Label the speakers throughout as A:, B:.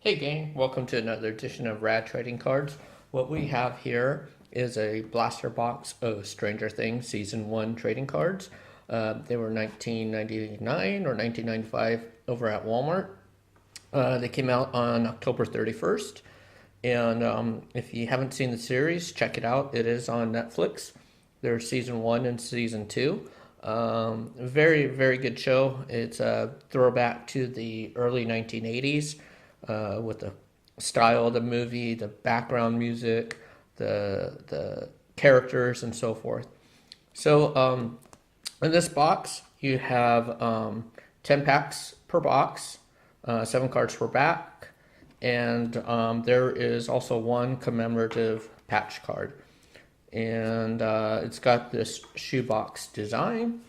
A: Hey gang, welcome to another edition of Rad Trading Cards. What we have here is a blaster box of Stranger Things Season 1 trading cards. They were $19.99 or $19.95 over at Walmart. They came out on October 31st. And if you haven't seen the series, check it out. It is on Netflix. There's Season 1 and Season 2. Very, very good show. It's a throwback to the early 1980s. With the style of the movie, the background music, the characters, and so forth. So in this box, you have 10 packs per box, 7 cards per pack, and there is also one commemorative patch card. And it's got this shoebox design,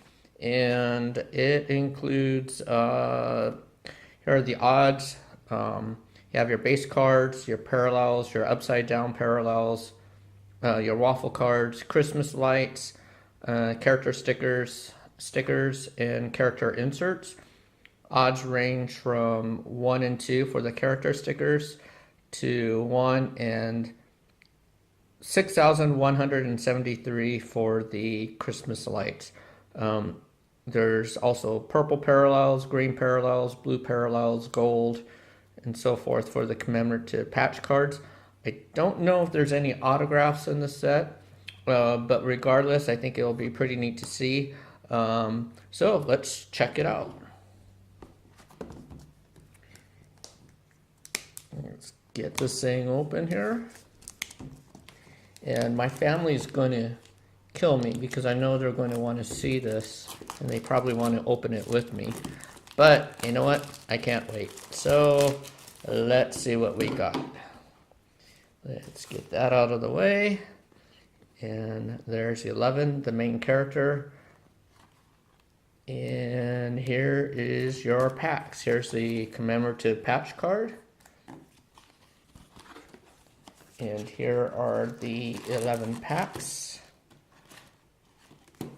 A: and it includes, here are the odds. You have your base cards, your parallels, your upside down parallels, your waffle cards, Christmas lights, character stickers, and character inserts. Odds range from 1 and 2 for the character stickers to 1 and 6,173 for the Christmas lights. There's also purple parallels, green parallels, blue parallels, gold, and so forth for the commemorative patch cards. I don't know if there's any autographs in the set, but regardless, I think it'll be pretty neat to see. So let's check it out. Let's get this thing open here. And my family's going to kill me because I know they're going to want to see this, and they probably want to open it with me. But you know what? I can't wait. So let's see what we got. Let's get that out of the way. And there's 11, the main character. And here is your packs. Here's the commemorative patch card. And here are the 11 packs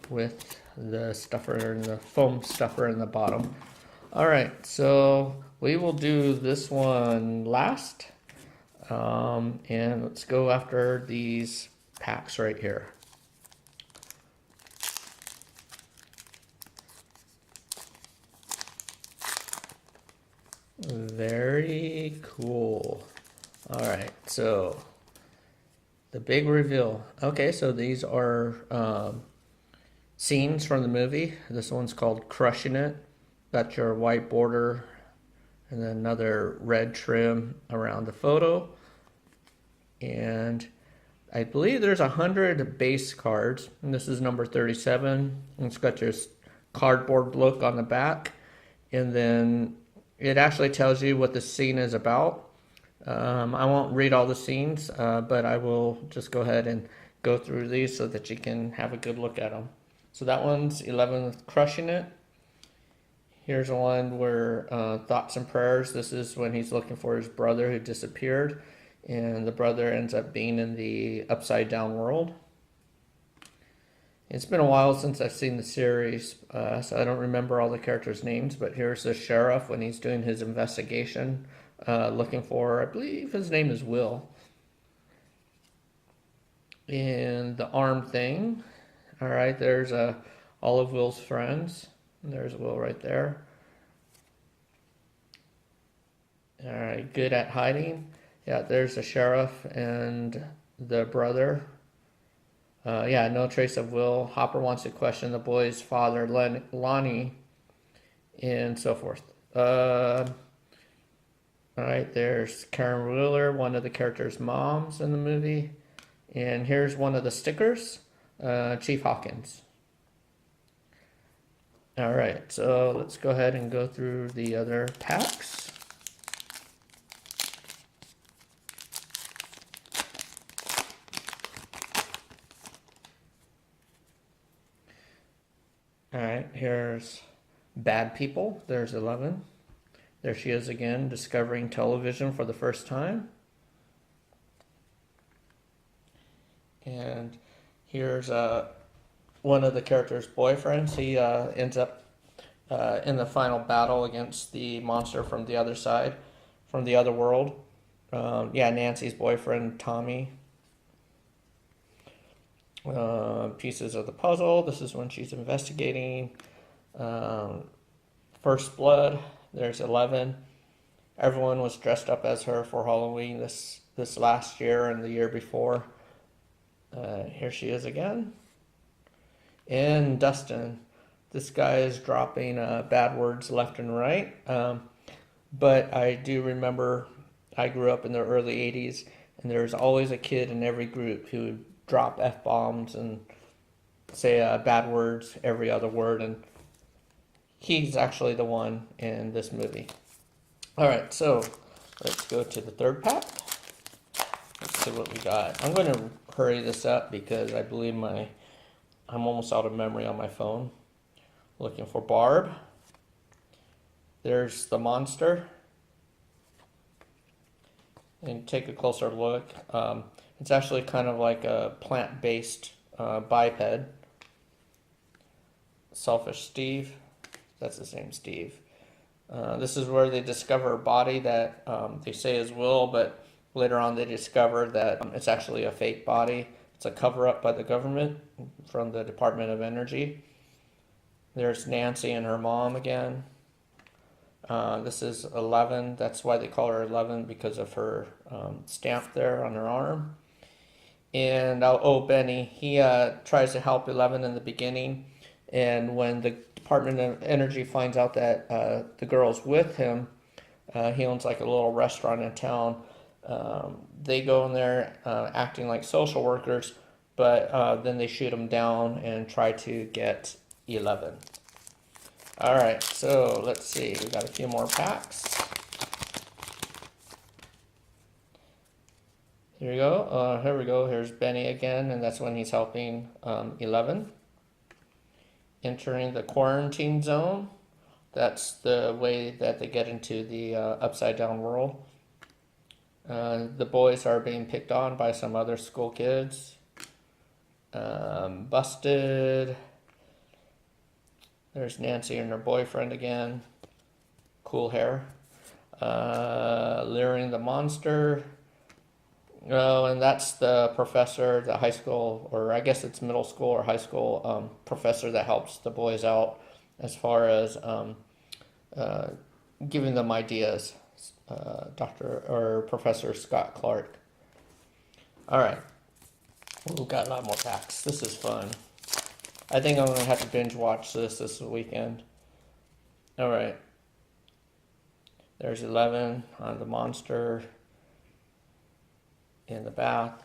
A: with the stuffer and the foam stuffer in the bottom. All right, so we will do this one last, and let's go after these packs right here. Very cool. All right, so the big reveal. Okay, so these are scenes from the movie. This one's called Crushing It. Got your white border and then another red trim around the photo. And I believe there's 100 base cards. And this is number 37. And it's got your cardboard look on the back. And then it actually tells you what the scene is about. I won't read all the scenes, but I will just go ahead and go through these so that you can have a good look at them. So that one's 11 with Crushing It. Here's one where Thoughts and Prayers. This is when he's looking for his brother who disappeared, and the brother ends up being in the upside down world. It's been a while since I've seen the series, so I don't remember all the characters' names, but here's the sheriff when he's doing his investigation, looking for, I believe his name is Will. And the arm thing. All right, there's all of Will's friends. There's Will right there. All right, good at hiding. Yeah, there's the sheriff and the brother. Yeah, no trace of Will. Hopper wants to question the boy's father, Lonnie, and so forth. All right, there's Karen Wheeler, one of the characters' moms in the movie. And here's one of the stickers, Chief Hawkins. All right, so let's go ahead and go through the other packs. All right, here's Bad People. There's 11. There she is again, discovering television for the first time. And here's one of the character's boyfriends. He ends up in the final battle against the monster from the other side, from the other world. Yeah, Nancy's boyfriend, Tommy. Pieces of the puzzle. This is when she's investigating. First Blood. There's 11. Everyone was dressed up as her for Halloween this last year and the year before. Here she is again. And Dustin. This guy is dropping bad words left and right. But I do remember I grew up in the early 80s, and there was always a kid in every group who would drop F-bombs and say bad words every other word, and he's actually the one in this movie. Alright, so let's go to the third pack. Let's see what we got. I'm going to hurry this up because I believe I'm almost out of memory on my phone. Looking for Barb. There's the monster. And take a closer look. It's actually kind of like a plant-based biped. Selfish Steve. That's the same Steve. This is where they discover a body that they say is Will, but later on they discover that it's actually a fake body. It's a cover-up by the government from the Department of Energy. There's Nancy and her mom again. This is 11. That's why they call her 11, because of her stamp there on her arm. And Benny, he tries to help 11 in the beginning, and when the Department of Energy finds out that the girl's with him, he owns like a little restaurant in town. They go in there acting like social workers, but then they shoot him down and try to get 11. Alright, so let's see, we got a few more packs. Here we go. Here we go. Here's Benny again, and that's when he's helping 11. Entering the quarantine zone. That's the way that they get into the upside down world. The boys are being picked on by some other school kids. Busted. There's Nancy and her boyfriend again. Cool hair. Luring the monster. Oh, and that's the professor, the high school, or I guess it's middle school or high school professor that helps the boys out as far as giving them ideas. Dr. or Professor Scott Clark. All right, we've got a lot more packs. This is fun. I think I'm gonna have to binge watch this weekend. All right. There's 11 on the monster. In the bath.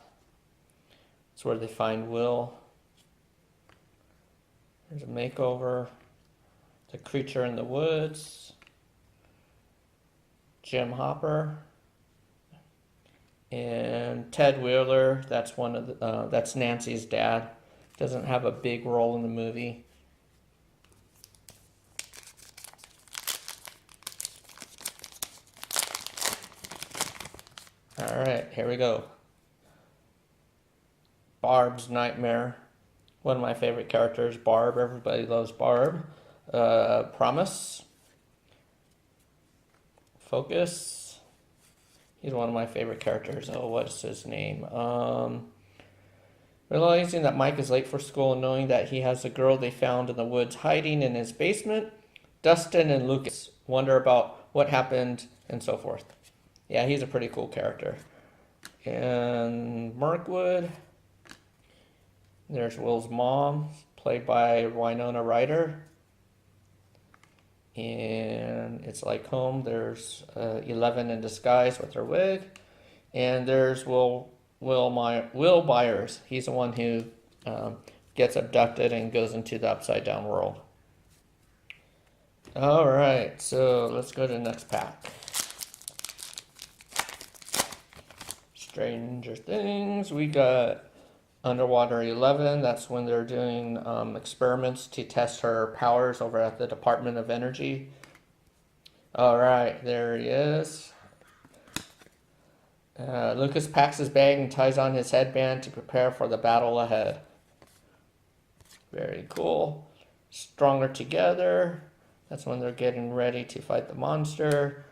A: It's where they find Will. There's a makeover. The creature in the woods. Jim Hopper. And Ted Wheeler. That's one of the. That's Nancy's dad. Doesn't have a big role in the movie. All right, here we go. Barb's Nightmare. One of my favorite characters, Barb. Everybody loves Barb. Promise. Focus. He's one of my favorite characters. Oh, what's his name? Realizing that Mike is late for school and knowing that he has a girl they found in the woods hiding in his basement, Dustin and Lucas wonder about what happened and so forth. Yeah, he's a pretty cool character. And Mirkwood. There's Will's mom, played by Winona Ryder. And It's Like Home. There's 11 in disguise with her wig. And there's Will Byers. He's the one who gets abducted and goes into the upside down world. All right, so let's go to the next pack. Stranger Things. We got Underwater 11. That's when they're doing experiments to test her powers over at the Department of Energy. All right, there he is. Lucas packs his bag and ties on his headband to prepare for the battle ahead. Very cool. Stronger Together. That's when they're getting ready to fight the monster.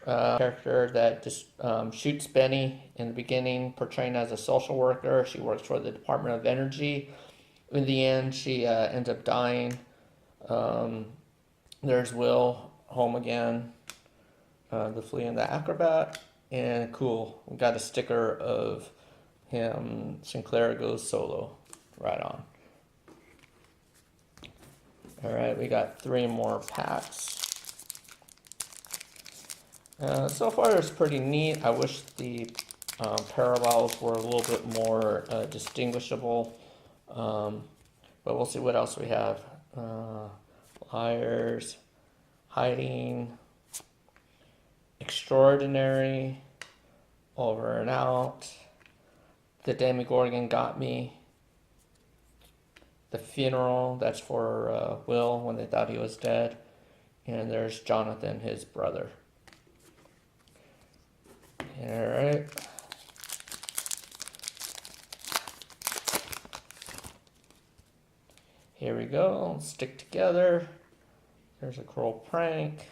A: Character that just shoots Benny in the beginning, portraying as a social worker. She works for the Department of Energy. In the end, she ends up dying. There's Will, home again, the flea and the acrobat, and cool, we got a sticker of him. Sinclair goes solo. Right on. All right, we got 3 more packs. So far, it's pretty neat. I wish the parallels were a little bit more distinguishable, but we'll see what else we have. Liars, hiding, extraordinary, over and out, the Demogorgon got me, the funeral, that's for Will when they thought he was dead, and there's Jonathan, his brother. Alright. Here we go, stick together. There's a Kroll prank,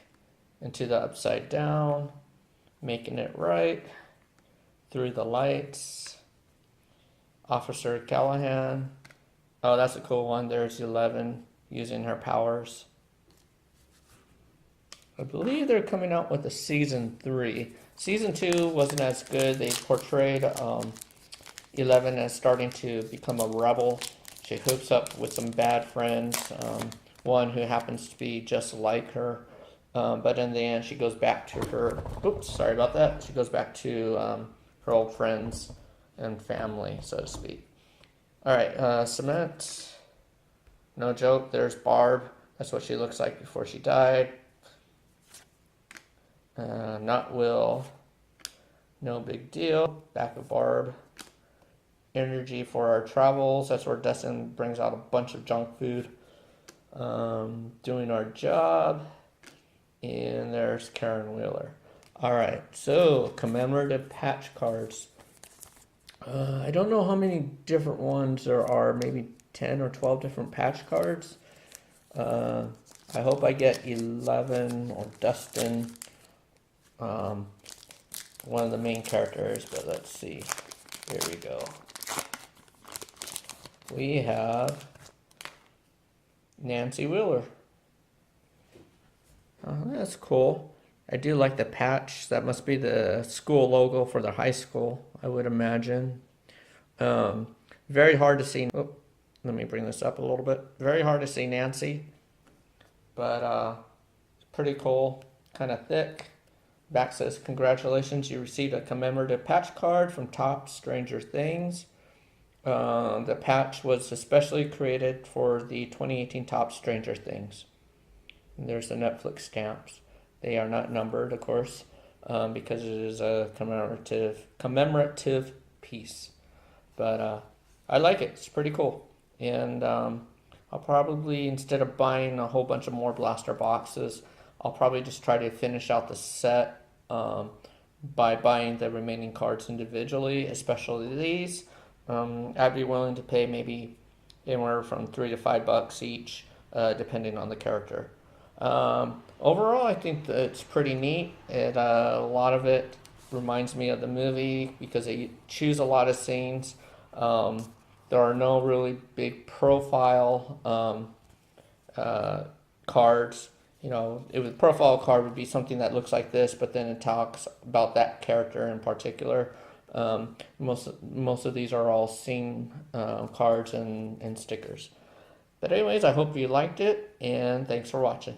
A: into the upside down, making it right, through the lights, Officer Callahan. Oh, that's a cool one. There's 11 using her powers. I believe they're coming out with a season 3. Season 2 wasn't as good. They portrayed 11 as starting to become a rebel. She hooks up with some bad friends, one who happens to be just like her. But in the end, she goes back to her, oops, sorry about that. She goes back to her old friends and family, so to speak. All right, Cement, no joke, there's Barb. That's what she looks like before she died. Not Will, no big deal. Back of Barb. Energy for our travels. That's where Dustin brings out a bunch of junk food. Doing our job. And there's Karen Wheeler. All right, so commemorative patch cards. I don't know how many different ones there are, maybe 10 or 12 different patch cards. I hope I get 11 or Dustin, one of the main characters, but let's see. Here we go. We have Nancy Wheeler. That's cool. I do like the patch. That must be the school logo for the high school, I would imagine. Very hard to see. Oh, let me bring this up a little bit. Very hard to see Nancy, but pretty cool. Kind of thick. Back says, congratulations, you received a commemorative patch card from Top Stranger Things. The patch was especially created for the 2018 Top Stranger Things. And there's the Netflix stamps. They are not numbered, of course, because it is a commemorative piece. But I like it. It's pretty cool. And I'll probably, instead of buying a whole bunch of more blaster boxes, I'll probably just try to finish out the set by buying the remaining cards individually, especially these. I'd be willing to pay maybe anywhere from $3 to $5 each, depending on the character. Overall, I think that it's pretty neat. A lot of it reminds me of the movie because they choose a lot of scenes. There are no really big profile cards. You know, profile card would be something that looks like this, but then it talks about that character in particular. Most of these are all scene cards and stickers. But anyways, I hope you liked it, and thanks for watching.